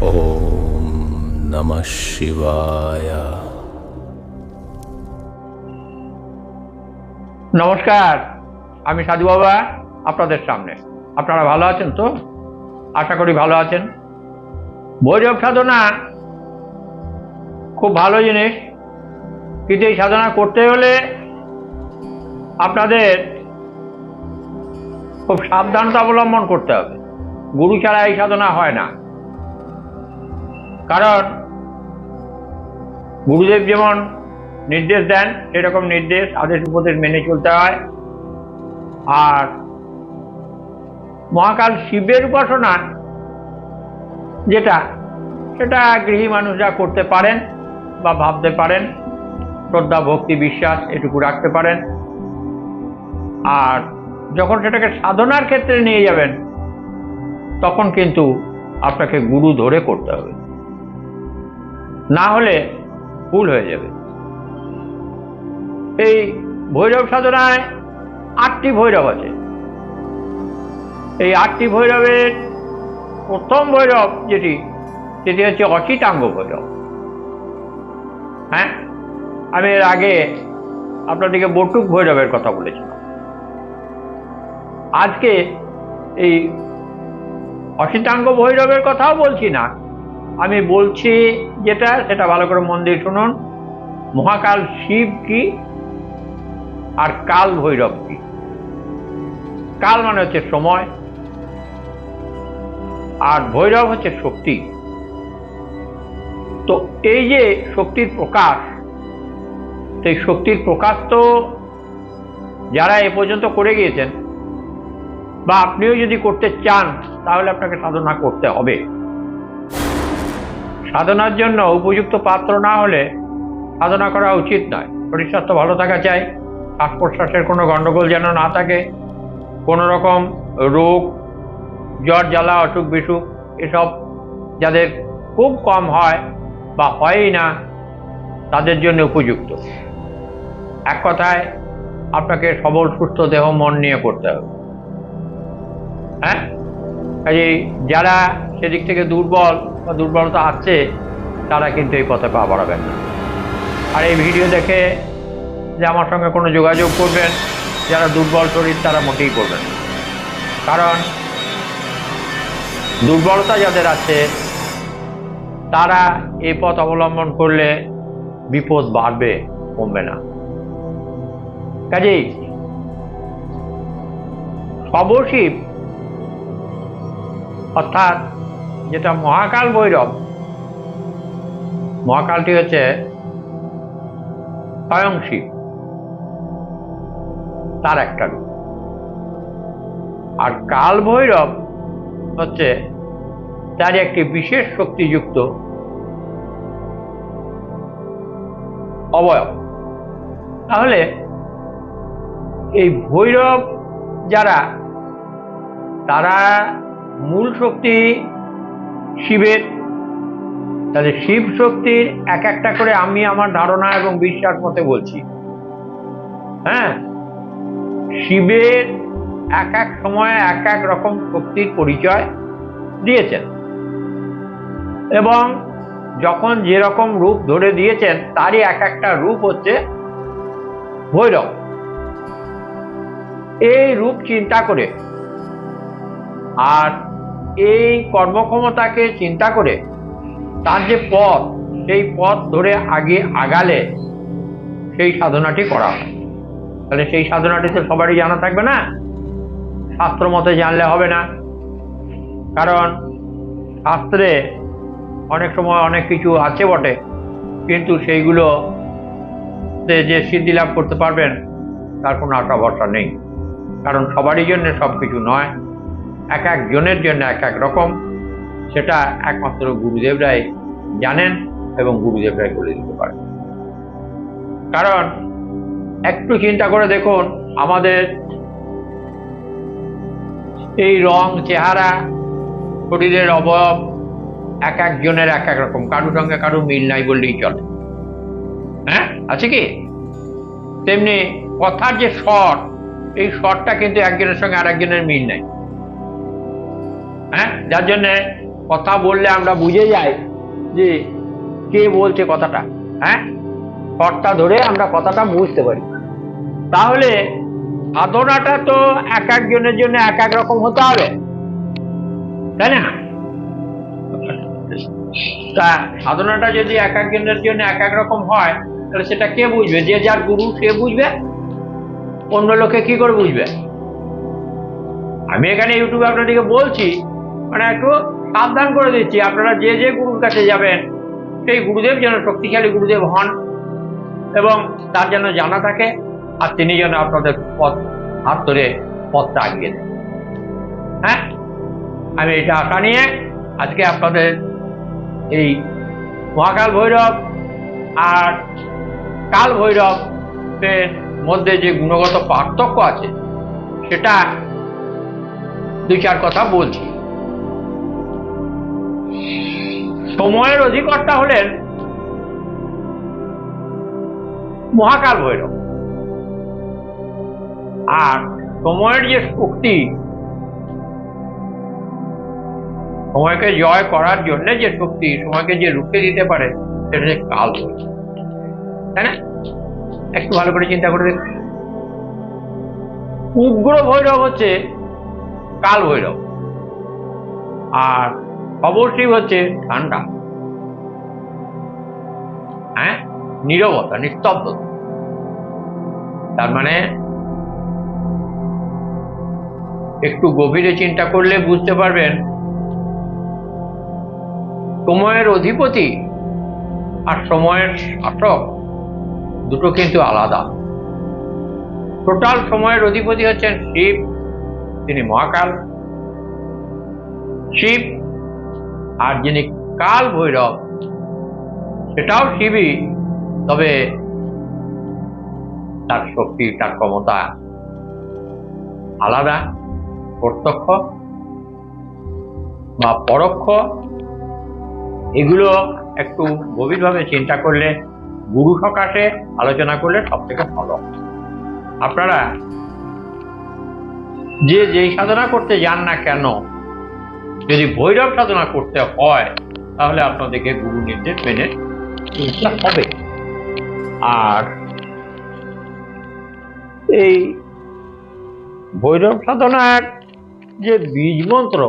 ওম নমঃ শিবায়। নমস্কার, আমি সাধু বাবা আপনাদের সামনে। আপনারা ভালো আছেন তো? আশা করি ভালো আছেন। ভৈরব সাধনা খুব ভালো জিনিস, কিন্তু এই সাধনা করতে হলে আপনাদের খুব সাবধানতা অবলম্বন করতে হবে। গুরু ছাড়া এই সাধনা হয় না। কারণ গুরুদেব যেমন নির্দেশ দেন সেরকম নির্দেশ আদেশ উপদেশ মেনে চলতে হয়। আর মহাকাল শিবের উপাসনা সেটা গৃহী মানুষরা করতে পারেন বা ভাবতে পারেন, শ্রদ্ধা ভক্তি বিশ্বাস এটুকু রাখতে পারেন। আর যখন সেটাকে সাধনার ক্ষেত্রে নিয়ে যাবেন তখন কিন্তু আপনাকে গুরু ধরে করতে হবে, না হলে ভুল হয়ে যাবে। এই ভৈরব সাধনায় 8টি ভৈরব আছে। এই 8টি ভৈরবের প্রথম ভৈরব সেটি হচ্ছে অচিতাঙ্গ ভৈরব। হ্যাঁ, আমি এর আগে আপনাদেরকে বটুক ভৈরবের কথা বলেছিলাম। আজকে এই অচিতাঙ্গ ভৈরবের কথাও বলছি না, আমি বলছি সেটা ভালো করে মন দিয়ে শুনুন। মহাকাল শিব কি আর কাল ভৈরব কি? কাল মানে হচ্ছে সময়, আর ভৈরব হচ্ছে শক্তি। তো এই যে শক্তির প্রকাশ, সেই শক্তির প্রকাশ তো যারা এ পর্যন্ত করে গিয়েছেন বা আপনিও যদি করতে চান তাহলে আপনাকে সাধনা করতে হবে। সাধনার জন্য উপযুক্ত পাত্র না হলে সাধনা করা উচিত নয়। শরীর স্বাস্থ্য ভালো থাকা চাই, শ্বাস প্রশ্বাসের কোনো গণ্ডগোল যেন না থাকে, কোনো রকম রোগ জ্বর জ্বালা অসুখ বিসুখ এসব যাদের খুব কম হয় বা হয়ই না তাদের জন্য উপযুক্ত। এক কথায় আপনাকে সবল সুস্থ দেহ মন নিয়ে করতে হবে। হ্যাঁ, কাজেই যারা সেদিক থেকে দুর্বল বা দুর্বলতা আছে তারা কিন্তু এই পথে পা বাড়াবেন না। আর এই ভিডিও দেখে যে আমার সঙ্গে কোনো যোগাযোগ করবেন যারা দুর্বল শরীর, তারা মোটেই করবেন না। কারণ দুর্বলতা যাদের আছে তারা এই পথ অবলম্বন করলে বিপদ বাড়বে, কমবে না। কাজেই সবশিব অর্থাৎ যেটা মহাকাল ভৈরব, মহাকালটি হচ্ছে স্বয়ং শিব, তার একটা রূপ। আর কাল ভৈরব হচ্ছে তার একটি বিশেষ শক্তিযুক্ত অবয়ব। তাহলে এই ভৈরব যারা, তারা মূল শক্তি শিবের। তাহলে শিব শক্তির এক একটা করে আমি আমার ধারণা এবং বিশ্বাস মতে বলছি। হ্যাঁ, শিবের এক এক সময়ে এক এক রকম শক্তির পরিচয় দিয়েছেন এবং যখন যেরকম রূপ ধরে দিয়েছেন তারই এক একটা রূপ হচ্ছে ভৈরব। এই রূপ চিন্তা করে আর এই কর্মক্ষমতাকে চিন্তা করে তার যে পথ, সেই পথ ধরে আগে আগালে সেই সাধনাটি করা হয়। তাহলে সেই সাধনাটি তো সবারই জানা থাকবে না, শাস্ত্র মতে জানলে হবে না। কারণ শাস্ত্রে অনেক সময় অনেক কিছু আছে বটে, কিন্তু সেইগুলোতে যে সিদ্ধি লাভ করতে পারবেন তার কোনো আশা ভরসা নেই। কারণ সবারই জন্য সব কিছু নয়, এক একজনের জন্য এক এক রকম। সেটা একমাত্র গুরুদেবরাই জানেন এবং গুরুদেবরাই বলে দিতে পারেন। কারণ একটু চিন্তা করে দেখুন, আমাদের এই রং, চেহারা, শরীরের অবয়ব এক একজনের এক এক রকম, কারুর সঙ্গে কারুর মিল নাই বললেই চলে। হ্যাঁ, আছে কি? তেমনি কথার যে স্বর, এই স্বরটা কিন্তু একজনের সঙ্গে আর একজনের মিল নাই। হ্যাঁ, যার জন্যে কথা বললে আমরা বুঝে যাই যে কে বলছে কথাটা, হ্যাঁ, কর্তা ধরে আমরা কথাটা বুঝতে পারি। তাহলে সাধনাটা তো এক একজনের জন্য এক এক রকম হতে হবে, তাই না? তা সাধনাটা যদি এক একজনের জন্য এক এক রকম হয়, তাহলে সেটা কে বুঝবে? যে যার গুরু সে বুঝবে, অন্য লোকে কি করে বুঝবে? আমি এখানে ইউটিউবে আপনাদেরকে বলছি, মানে একটু সাবধান করে দিচ্ছি, আপনারা যে যে গুরুর কাছে যাবেন সেই গুরুদেব যেন শক্তিশালী গুরুদেব হন এবং তার যেন জানা থাকে, আর তিনি যেন আপনাদের পথ হাত ধরে পথটা আগিয়ে দেন। হ্যাঁ, আমি এটা আশা নিয়ে আজকে আপনাদের এই মহাকাল ভৈরব আর কাল ভৈরবের মধ্যে যে গুণগত পার্থক্য আছে সেটা দুই চার কথা বলছি। সময়ের অধিকর্তা হলেন মহাকাল ভৈরব, আর সময়ের যে শক্তি, সময়কে জয় করার জন্য যে শক্তি, সময়কে যে রুখে দিতে পারে, সেটা হচ্ছে কাল ভৈরব, তাই না? একটু ভালো করে চিন্তা করে দেখুন। উগ্র ভৈরব হচ্ছে কাল ভৈরব, আর খবরশিব হচ্ছে ঠান্ডা, হ্যাঁ, নীরবতা, নিস্তব্ধতা। তার মানে একটু গভীরে চিন্তা করলে বুঝতে পারবেন সময়ের অধিপতি আর সময়ের শাসক দুটো কিন্তু আলাদা। টোটাল সময়ের অধিপতি হচ্ছেন শিব, তিনি মহাকাল শিব, আর যিনি কাল ভৈরব সেটাও শিবই, তবে তার শক্তি, তার ক্ষমতা আলাদা। প্রত্যক্ষ বা পরোক্ষ, এগুলো একটু গভীরভাবে চিন্তা করলে, গুরু সকাশে আলোচনা করলে সব থেকে ভালো। আপনারা যে যেই সাধনা করতে যান না কেন, যদি ভৈরব সাধনা করতে হয় তাহলে আপনাদেরকে গুরু নির্দেশ মেনে চলতে হবে। আর এই ভৈরব সাধনার যে বীজ মন্ত্র,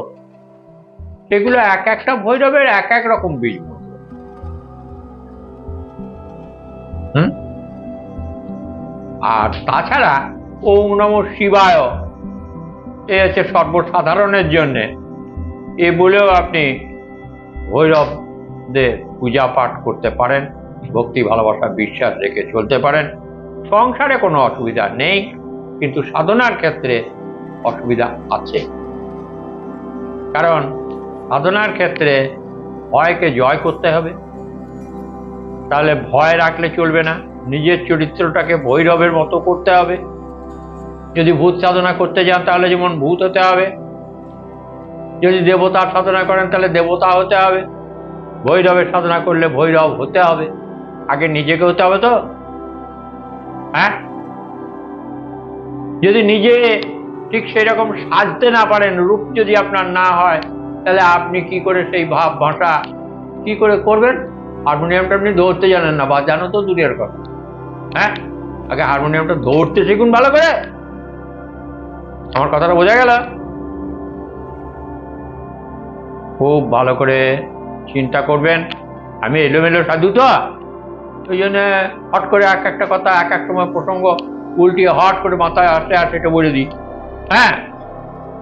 সেগুলো এক একটা ভৈরবের এক এক রকম বীজ মন্ত্র। আর তাছাড়া ওম নমঃ শিবায় এ হচ্ছে সর্বসাধারণের জন্য, এ বলেও আপনি ভৈরবদের পূজা পাঠ করতে পারেন, ভক্তি, ভালোবাসা, বিশ্বাস রেখে চলতে পারেন। সংসারে কোনো অসুবিধা নেই, কিন্তু সাধনার ক্ষেত্রে অসুবিধা আছে। কারণ সাধনার ক্ষেত্রে ভয়কে জয় করতে হবে, তাহলে ভয় রাখলে চলবে না। নিজের চরিত্রটাকে ভৈরবের মতো করতে হবে। যদি ভূত সাধনা করতে যান তাহলে যেমন ভূত হতে হবে, যদি দেবতার সাধনা করেন তাহলে দেবতা হতে হবে, ভৈরবের সাধনা করলে ভৈরব হতে হবে। আগে নিজেকে হতে হবে তো, হ্যাঁ। যদি নিজে ঠিক সেই রকম সাজতে না পারেন, রূপ যদি আপনার না হয়, তাহলে আপনি কি করে সেই ভাব ভাষা কি করে করবেন? হারমোনিয়ামটা আপনি ধরতে জানেন না, বা জানো তো দূরের কথা, হ্যাঁ। আগে হারমোনিয়ামটা ধরতে শিখুন ভালো করে। আমার কথাটা বোঝা গেল? খুব ভালো করে চিন্তা করবেন। আমি এলোমেলো সাধু তো, ওই জন্য হট করে এক একটা কথা, এক এক সময় প্রসঙ্গ উল্টিয়ে হট করে মাথায় আসে আর সেটা বলে দিই, হ্যাঁ।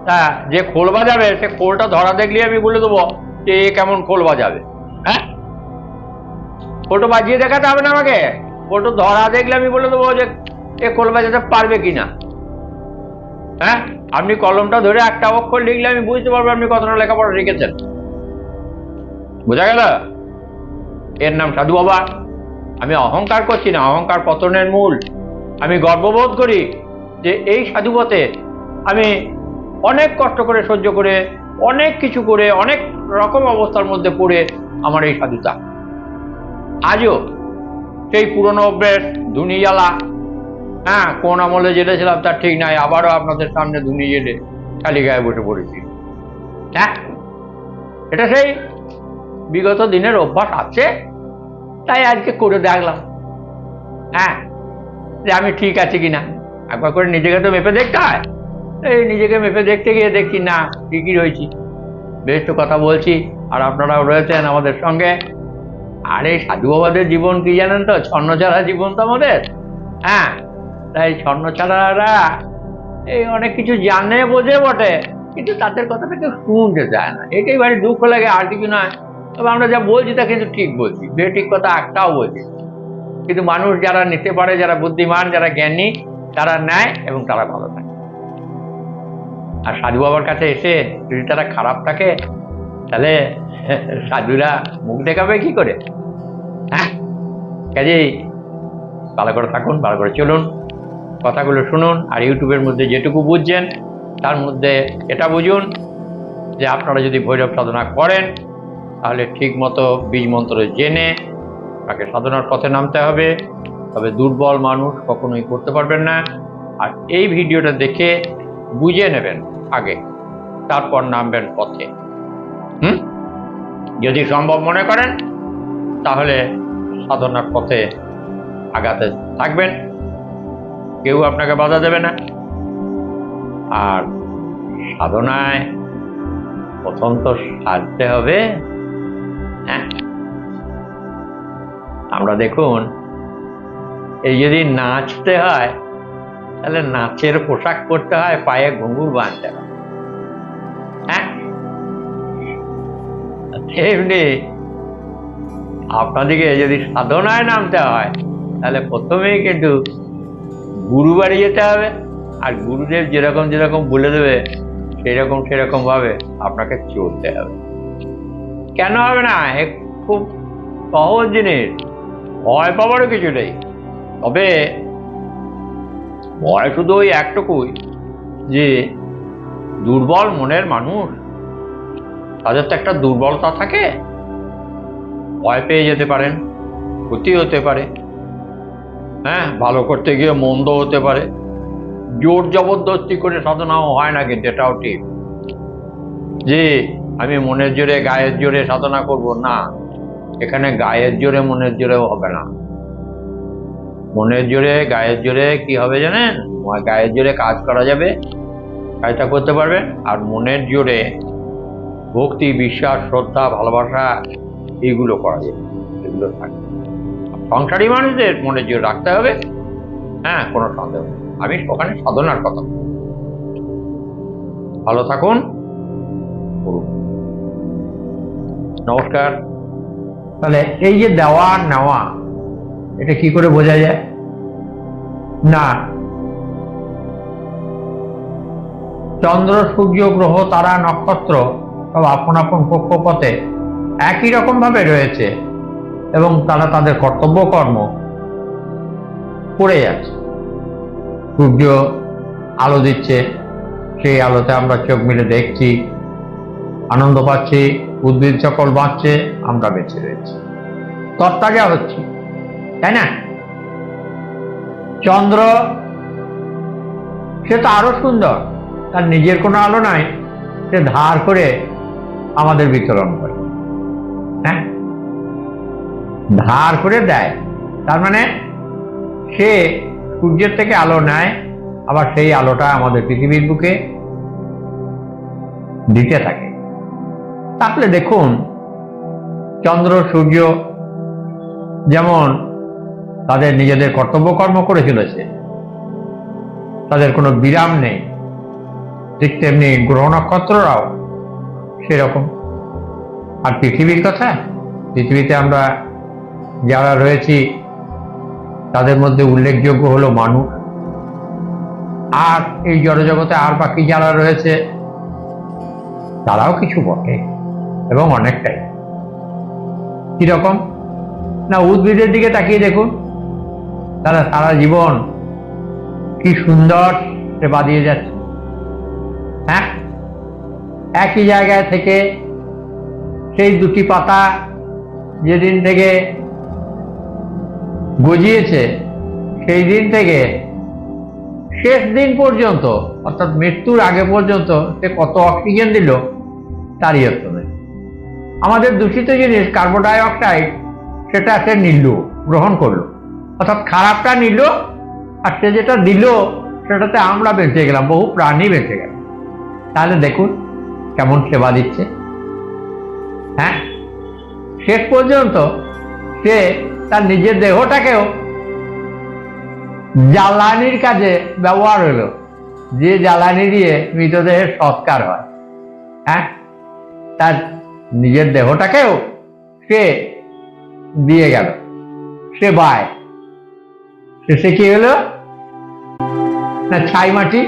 তা যে খোল বাজাবে সে খোলটা ধরা দেখলে আমি বলে দেবো যে এ কেমন খোল বাজাবে, হ্যাঁ। খোলটা বাজিয়ে দেখাতে হবে না আমাকে, খোলটা ধরা দেখলে আমি বলে দেবো যে এ খোল বাজাতে পারবে কিনা, হ্যাঁ। আপনি কলমটা ধরে একটা অক্ষর লিখলে আমি বুঝতে পারবো আপনি কতটা লেখাপড়া শিখেছেন। বোঝা গেল? এর নাম সাধু বাবা। আমি অহংকার করছি না, অহংকার পতনের মূল। আমি গর্ববোধ করি যে এই সাধুপথে আমি অনেক কষ্ট করে, সহ্য করে, অনেক কিছু করে, অনেক রকম অবস্থার মধ্যে পড়ে আমার এই সাধুতা। আজও সেই পুরনো অভ্যেস, ধুনি জ্বালা, হ্যাঁ, কোন আমলে জেলেছিলাম তার ঠিক নাই, আবারও আপনাদের সামনে ধুনি জেলে খালি গায়ে বসে পড়েছি, হ্যাঁ। এটা সেই বিগত দিনের অভ্যাস আছে, তাই আজকে করে দেখলাম। হ্যাঁ, যে আমি ঠিক আছি কিনা একবার করে নিজেকে তো মেপে দেখতে হয়। এই নিজেকে মেপে দেখতে গিয়ে দেখছি না, ঠিকই রয়েছি, বেশ তো কথা বলছি, আর আপনারাও রয়েছেন আমাদের সঙ্গে। আর এই সাধু বাবাদের জীবন কি জানেন তো, ছন্নছাড়া জীবন তো আমাদের। হ্যাঁ, তাই ছন্নছাড়ারা এই অনেক কিছু জানে বোঝে বটে, কিন্তু তাদের কথাটা কেউ শুনতে চায় না, এটাই ভারী দুঃখ লাগে, আর কিছু নয়। তবে আমরা যা বলছি তা কিন্তু ঠিক বলছি, বেঠিক কথা একটাও বলছি, কিন্তু মানুষ যারা নিতে পারে, যারা বুদ্ধিমান, যারা জ্ঞানী, তারা নেয় এবং তারা ভালো থাকে। আর সাধু বাবার কাছে এসে যদি তারা খারাপ থাকে, তাহলে সাধুরা মুখ দেখাবে কি করে? হ্যাঁ, কাজেই ভালো করে থাকুন, ভালো করে চলুন, কথাগুলো শুনুন। আর ইউটিউবের মধ্যে যেটুকু বুঝছেন তার মধ্যে এটা বুঝুন যে আপনারা যদি ভৈরব সাধনা করেন, তাহলে ঠিক মতো বীজ মন্ত্র জেনে তাকে সাধনার পথে নামতে হবে। তবে দুর্বল মানুষ কখনোই করতে পারবেন না। আর এই ভিডিওটা দেখে বুঝে নেবেন আগে, তারপর নামবেন পথে। যদি সম্ভব মনে করেন তাহলে সাধনার পথে আগাতে থাকবেন, কেউ আপনাকে বাধা দেবে না। আর সাধনায় প্রথম তো সাজতে হবে। হ্যাঁ, আমরা দেখুন, এই যদি নাচতে হয় তাহলে নাচের পোশাক পরতে হয়, পায়ে ঘুঙুর বাঁধতে হয়। হ্যাঁ, এমনি আপনাদেরকে যদি সাধনায় নামতে হয় তাহলে প্রথমেই কিন্তু গুরু বাড়ি যেতে হবে, আর গুরুদেব যেরকম যেরকম বলে দেবে সেরকম ভাবে আপনাকে চলতে হবে। কেন হবে না? খুব সহজ জিনিস, ভয় পাবারও কিছু নেই। তবে ভয় শুধু ওই একটুকুই যে দুর্বল মনের মানুষ, তাদের তো একটা দুর্বলতা থাকে, ভয় পেয়ে যেতে পারেন, ক্ষতি হতে পারে। হ্যাঁ, ভালো করতে গিয়ে মন্দ হতে পারে। জোর জবরদস্তি করে সাধনাও হয় না, কিন্তু এটাও ঠিক যে আমি মনের জোরে গায়ের জোরে সাধনা করব না। এখানে গায়ের জোরে মনের জোরেও হবে না। মনের জোরে গায়ের জোরে কি হবে জানেন? গায়ের জোরে কাজ করা যাবে, কাজটা করতে পারবেন। আর মনের জোরে ভক্তি, বিশ্বাস, শ্রদ্ধা, ভালোবাসা এইগুলো করা যাবে, এগুলো থাকে। সংসারী মানুষদের মনের জোর রাখতে হবে। হ্যাঁ, কোনো সন্দেহ নেই। আমি ওখানে সাধনার কথা। ভালো থাকুন, নমস্কার। তাহলে এই যে দেওয়া নেওয়া, এটা কি করে বোঝা যায়? না, চন্দ্র, সূর্য, গ্রহ, তারা, নক্ষত্র সব আপন আপন কক্ষপথে একই রকম ভাবে রয়েছে এবং তারা তাদের কর্তব্য কর্ম করে যাচ্ছে। সূর্য আলো দিচ্ছে, সেই আলোতে আমরা চোখ মিলে দেখছি, আনন্দ পাচ্ছি, উদ্ভিদ সকল বাঁচছে, আমরা বেঁচে রয়েছি, তরতাজা হচ্ছি, তাই না? চন্দ্র, সে তো আরো সুন্দর, তার নিজের কোনো আলো নাই, সে ধার করে আমাদের বিতরণ করে। হ্যাঁ, ধার করে দেয়, তার মানে সে সূর্যের থেকে আলো নেয়, আবার সেই আলোটা আমাদের পৃথিবীর বুকে দিতে থাকে। তাহলে দেখুন, চন্দ্র, সূর্য যেমন তাদের নিজেদের কর্তব্য কর্ম করে চলেছে, তাদের কোনো বিরাম নেই, ঠিক তেমনি গ্রহ নক্ষত্ররাও সেরকম। আর পৃথিবীর কথা, পৃথিবীতে আমরা যারা রয়েছি তাদের মধ্যে উল্লেখযোগ্য হলো মানুষ। আর এই জড়জগতে আর বাকি যারা রয়েছে তারাও কিছু বটে, এবং অনেকটাই। কিরকম না, উদ্ভিদের দিকে তাকিয়ে দেখুন, তারা সারা জীবন কি সুন্দর সে বাদিয়ে যাচ্ছে। হ্যাঁ, একই জায়গায় থেকে সেই দুটি পাতা যেদিন থেকে গজিয়েছে সেই দিন থেকে শেষ দিন পর্যন্ত, অর্থাৎ মৃত্যুর আগে পর্যন্ত সে কত অক্সিজেন দিল তারই অর্থ নেই। আমাদের দূষিত জিনিস কার্বন ডাই অক্সাইড সেটা সে নিল, গ্রহণ করলো, অর্থাৎ খারাপটা নিল, আর সে যেটা দিল সেটাতে আমরা বেঁচে গেলাম, বহু প্রাণী বেঁচে গেল। তাহলে দেখুন কেমন সেবা দিচ্ছে। হ্যাঁ, শেষ পর্যন্ত সে তার নিজের দেহটাকেও জ্বালানির কাজে ব্যবহার হলো, যে জ্বালানি দিয়ে মৃতদেহের সৎকার হয়। হ্যাঁ, তার নিজের দেহটাকেও সে দিয়ে গেল সেবায়। শেষে কি হলো না, ছাই মাটি।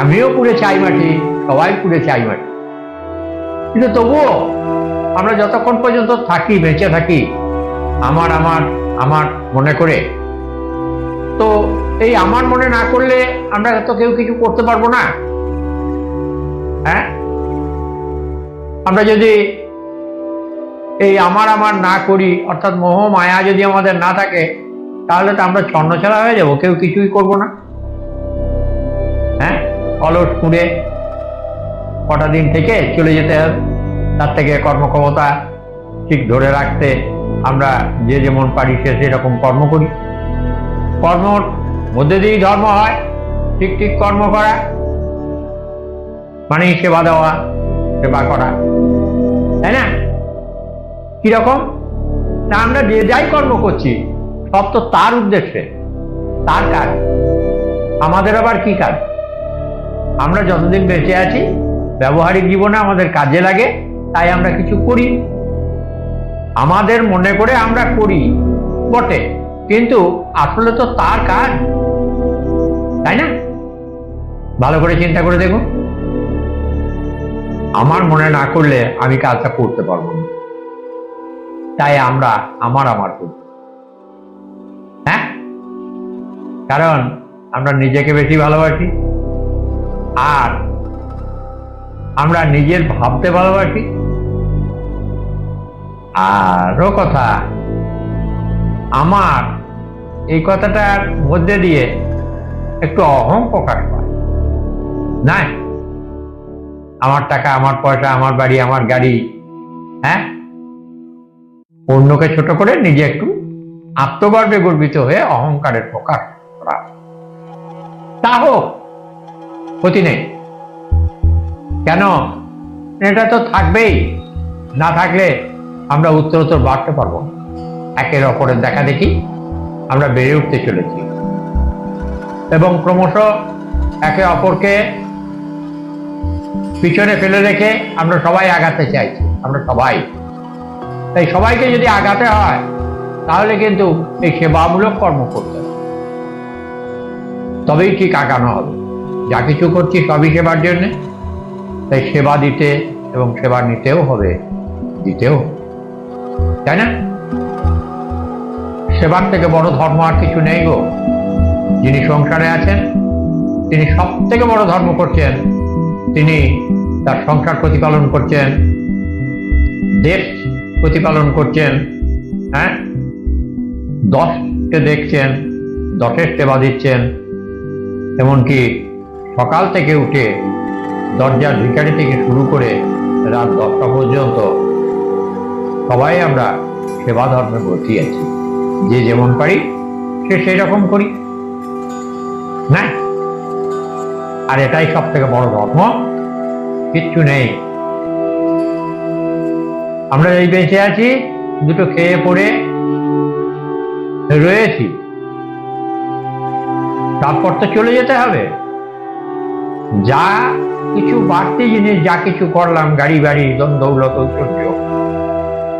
আমিও পুড়ে ছাই মাটি, সবাই পুড়ে ছাই মাটি, কিন্তু তবুও আমরা যতক্ষণ পর্যন্ত থাকি, বেঁচে থাকি আমার আমার আমার মনে করে, তো এই আমার মনে না করলে আমরা তো কেউ কিছু করতে পারবো না। হ্যাঁ, আমরা যদি এই আমার আমার না করি, অর্থাৎ মোহ মায়া যদি আমাদের না থাকে, তাহলে তো আমরা ছন্নছাড়া হয়ে যাবো, কেউ কিছুই করবো না। হ্যাঁ, অলস কুঁড়ে কটা দিন থেকে চলে যেতে হবে। তার থেকে কর্মক্ষমতা ঠিক ধরে রাখতে আমরা যে যেমন পারি সে সেরকম কর্ম করি। কর্মর মধ্যে দিয়েই ধর্ম হয়। ঠিক ঠিক কর্ম করা মানে সেবা দেওয়া, সেবা করা, তাই না? কিরকম না, আমরা যে যাই কর্ম করছি সব তো তার উদ্দেশ্যে, তার কাজ। আমাদের আবার কি কাজ? আমরা যতদিন বেঁচে আছি ব্যবহারিক জীবনে আমাদের কাজে লাগে, তাই আমরা কিছু করি, আমাদের মনে করে আমরা করি বটে, কিন্তু আসলে তো তার কাজ, তাই না? ভালো করে চিন্তা করে দেখুন। আমার মনে না করলে আমি কাজটা করতে পারবো না, তাই আমরা আমার আমার করি। হ্যাঁ, কারণ আমরা নিজেকে বেশি ভালোবাসি, আর আমরা নিজের ভাবতে ভালোবাসি। আরও কথা, আমার এই কথাটার মধ্যে দিয়ে একটু অহং প্রকাশ পায় না? আমার টাকা, আমার পয়সা, আমার বাড়ি, আমার গাড়ি, হ্যাঁ, অন্যকে ছোট করে নিজে একটু আত্মগর্বে গর্বিত হয়ে অহংকারের প্রকাশ করা, তা হোক, ক্ষতি নেই। কেন? এটা তো থাকবেই, না থাকলে আমরা উত্তরোত্তর বাড়তে পারবো না। একের অপরের দেখা দেখি আমরা বেড়ে উঠতে চলেছি, এবং ক্রমশ একে অপরকে পিছনে ফেলে রেখে আমরা সবাই আগাতে চাইছি, আমরা সবাই। তাই সবাইকে যদি আগাতে হয় তাহলে কিন্তু এই সেবামূলক কর্ম করতে হবে, তবেই ঠিক আগানো হবে। যা কিছু করছি সবই সেবার জন্য, তাই সেবা দিতে এবং সেবা নিতেও হবে, দিতেও, তাই না? সেবার থেকে বড় ধর্ম আর কিছু নেই গো। যিনি সংসারে আছেন তিনি সব থেকে বড় ধর্ম করছেন, তিনি তার সংসার প্রতিপালন করছেন, দেশ প্রতিপালন করছেন। হ্যাঁ, 10কে দেখছেন, 10-এর সেবা দিচ্ছেন। এমনকি সকাল থেকে উঠে দরজার ভিখারি থেকে শুরু করে রাত 10টা পর্যন্ত সবাই আমরা সেবা ধর্মে ব্রতী আছি। যে যেমন পারি সে সেই রকম করি না? আর এটাই সব থেকে বড় ধর্ম, কিচ্ছু নেই। আমরা এই বেঁচে আছি, দুটো খেয়ে পড়ে রয়েছি, তারপর তো চলে যেতে হবে। যা কিছু বাড়তি জিনিস, যা কিছু করলাম, গাড়ি বাড়ি, ধন দৌলত, ঐশ্বর্য,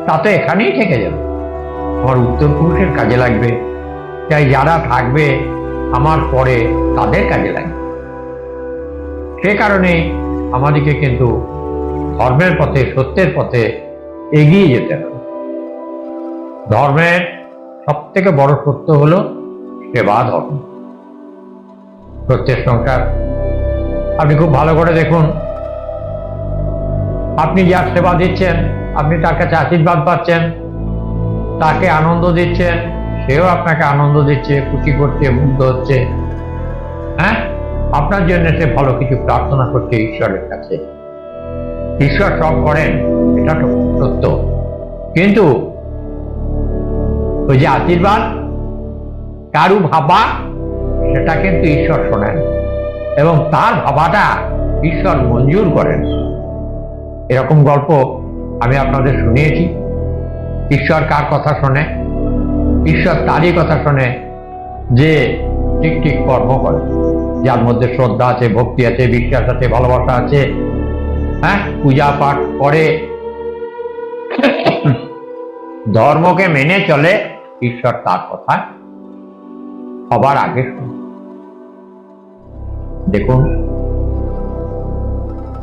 তা তো এখানেই থেকে যাবে, আমার উত্তর পুরুষের কাজে লাগবে, তাই যারা থাকবে আমার পরে তাদের কাজে লাগবে। সে কারণে আমাদেরকে কিন্তু ধর্মের পথে, সত্যের পথে এগিয়ে যেতে হবে। ধর্মের সব থেকে বড় সত্য হলো সেবা ধর্ম, সত্যের সংসার। আপনি খুব ভালো করে দেখুন, আপনি যার সেবা দিচ্ছেন, আপনি তার কাছে আশীর্বাদ পাচ্ছেন, তাকে আনন্দ দিচ্ছেন, সেও আপনাকে আনন্দ দিচ্ছে, খুশি করছে, মুগ্ধ হচ্ছে। হ্যাঁ, আপনার জন্য সে ভালো কিছু প্রার্থনা করছে ঈশ্বরের কাছে। ঈশ্বর সব করেন, এটা তো সত্য, কিন্তু ওই যে আশীর্বাদ কারু ভাবা, সেটা কিন্তু ঈশ্বর শোনেন এবং তার ভাবাটা ঈশ্বর মঞ্জুর করেন। এরকম গল্প আমি আপনাদের শুনিয়েছি। ঈশ্বর কার কথা শোনে? ঈশ্বর তারই কথা শোনে যে ঠিক ঠিক কর্ম করে, যার মধ্যে শ্রদ্ধা আছে, ভক্তি আছে, বিশ্বাস আছে, ভালোবাসা আছে, হ্যাঁ, পূজা পাঠ করে, ধর্মকে মেনে চলে, ঈশ্বর তার কথা সবার আগে শোনে। দেখুন,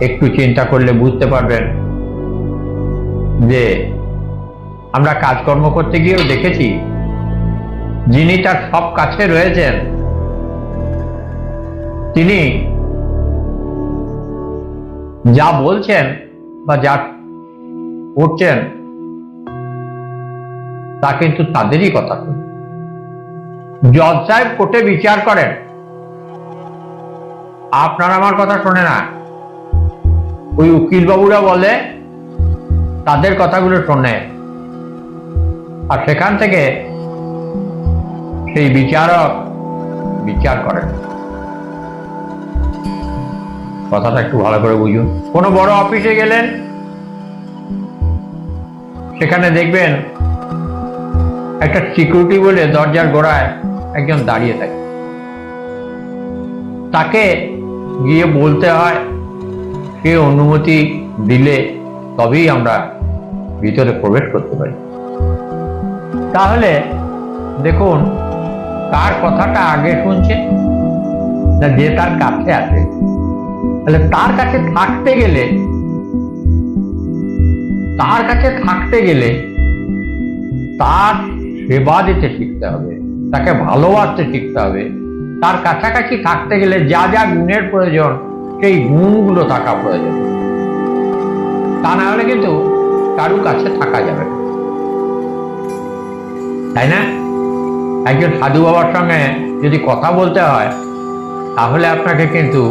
একটু চিন্তা করলে বুঝতে পারবেন যে আমরা কাজকর্ম করতে গিয়েও দেখেছি, যিনি তার সব কাছে রয়েছেন তিনি যা বলছেন বা যা করছেন তা কিন্তু তাদেরই কথা। জজ সাহেব কোর্টে বিচার করেন, আপনার আমার কথা শোনে না, ওই উকিল বাবুরা বলে তাদের কথাগুলো শোনে, আর সেখান থেকে সেই বিচারক বিচার করেন। কথাটা একটু ভালো করে বুঝুন। কোনো বড় অফিসে গেলেন, সেখানে দেখবেন একটা সিকিউরিটি বলে দরজার গোড়ায় একজন দাঁড়িয়ে থাকে, তাকে গিয়ে বলতে হয়, সে অনুমতি দিলে তবেই আমরা ভিতরে প্রবেশ করতে পারি। তাহলে দেখুন, কার কথাটা আগে শুনছে না যে তার কাছে আছে? তাহলে তার কাছে থাকতে গেলে তার সেবা দিতে শিখতে হবে, তাকে ভালোবাসতে শিখতে হবে। তার কাছাকাছি থাকতে গেলে যা যা গুণের প্রয়োজন, সেই গুণগুলো থাকা প্রয়োজন। তা না হলে কিন্তু কারু কাছে থাকা যাবে না, তাই না? একজন সাধু বাবার সঙ্গে যদি কথা বলতে হয়, তাহলে আপনাকে কিন্তু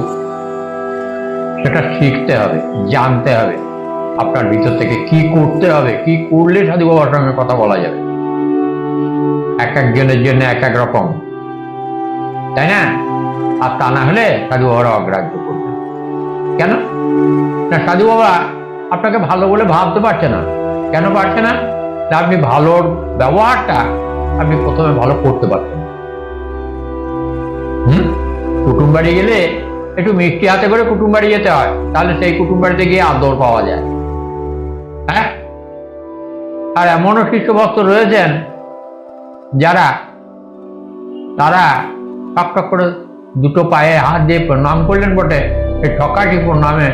সেটা শিখতে হবে, জানতে হবে আপনার ভিতর থেকে কি করতে হবে, কি করলে সাধু বাবার সঙ্গে কথা বলা যাবে। এক একজনের জন্য এক এক রকম, তাই না? আর তা না হলে সাধু বাবারা অগ্রাহ্য করবে। কেন না? সাধু বাবা আপনাকে ভালো বলে ভাবতে পারছে না। কেন পারছে না? আপনি ভালোর ব্যবহারটা আপনি প্রথমে ভালো করতে পারছেন। কুটুম বাড়ি গেলে একটু মিষ্টি হাতে করে কুটুম বাড়ি যেতে হয়, তাহলে সেই কুটুম বাড়িতে গিয়ে আদর পাওয়া যায়। হ্যাঁ, আর এমনও শিষ্য ভক্ত রয়েছেন যারা তারা টক টক করে দুটো পায়ে হাত দিয়ে প্রণাম করলেন বটে, এই ঠকাটি প্রণামে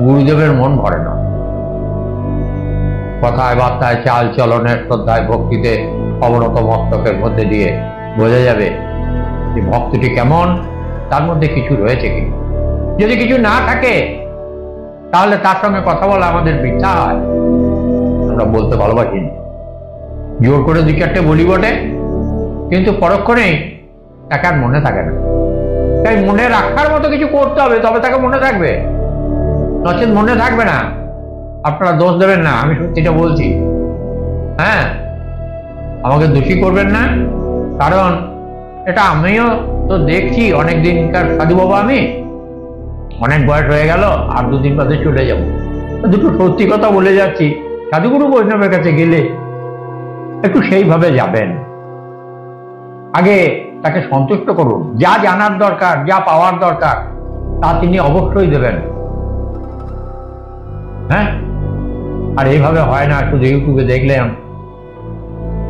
গুরুদেবের মন ভরে না। কথায় বার্তায়, চাল চলনের, শ্রদ্ধায়, ভক্তিতে অবনত মস্তকের মধ্যে দিয়ে বোঝা যাবে যে ভক্তটি কেমন, তার মধ্যে কিছু রয়েছে কি। যদি কিছু না থাকে তাহলে তার সঙ্গে কথা বলা আমাদের বৃথা হয়। আমরা বলতে ভালোবাসি না, জোর করে দু চারটে বলি বটে, কিন্তু পরক্ষণেই একার মনে থাকে না। তাই মনে রাখার মতো কিছু করতে হবে, তবে তাকে মনে থাকবে, নচেত মনে থাকবে না। আপনারা দোষ দেবেন না, আমি সত্যিটা বলছি। হ্যাঁ, আমাকে দোষী করবেন না, কারণ এটা আমিও তো দেখছি অনেক দিনকার সাধু বাবা। আমি অনেক বয়স হয়ে গেল, আর দুদিন বাদে চলে যাব। দুটো সত্যি কথা বলে যাচ্ছি, সাধুগুরু বৈষ্ণবের কাছে গেলে একটু সেইভাবে যাবেন। আগে তাকে সন্তুষ্ট করুন, যা জানার দরকার, যা পাওয়ার দরকার তা তিনি অবশ্যই দেবেন। হ্যাঁ, আর এইভাবে হয় না শুধু ইউটিউবে দেখলাম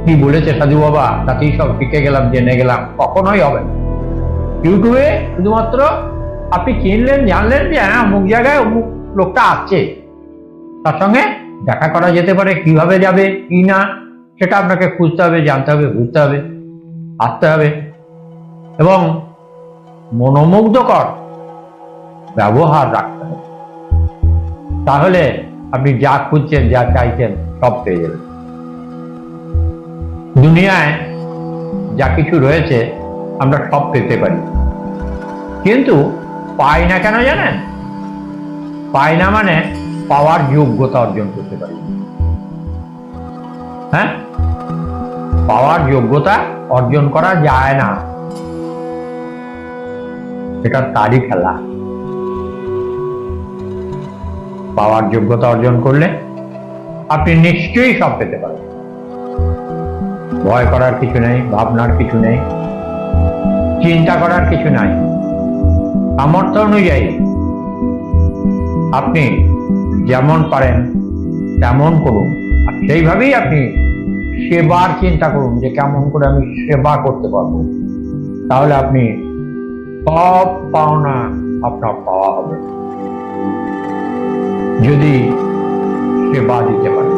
কি বলেছে সাধু বাবা, তাতেই সব শিখে গেলাম, জেনে গেলাম, কখনোই হবে না। ইউটিউবে শুধুমাত্র আপনি চিনলেন, জানলেন যে হ্যাঁ অমুক জায়গায় অমুক লোকটা আসছে, তার সঙ্গে দেখা করা যেতে পারে, কিভাবে যাবে কি না সেটা আপনাকে খুঁজতে হবে, জানতে হবে, বুঝতে হবে, আসতে হবে, এবং মনোমুগ্ধকর ব্যবহার রাখতে হবে। তাহলে আপনি যা খুঁজছেন, যা চাইছেন সব পেয়ে যাবেন। দুনিয়ায় যা কিছু রয়েছে আমরা সব পেতে পারি, কিন্তু পাই না কেন জানেন? পাই না মানে পাওয়ার যোগ্যতা অর্জন করতে পারি। হ্যাঁ, পাওয়ার যোগ্যতা অর্জন করা যায় না, এটা তারই খেলা। পাওয়ার যোগ্যতা অর্জন করলে আপনি নিশ্চয়ই সব পেতে পারেন। ভয় করার কিছু নেই, ভাবনার কিছু নেই, চিন্তা করার কিছু নাই। সামর্থ্য অনুযায়ী আপনি যেমন পারেন তেমন করুন, আর সেইভাবেই আপনি সেবার চিন্তা করুন যে কেমন করে আমি সেবা করতে পারবো। তাহলে আপনি সব পাওনা আপনার পাওয়া হবে, যদি সেবা দিতে পারেন।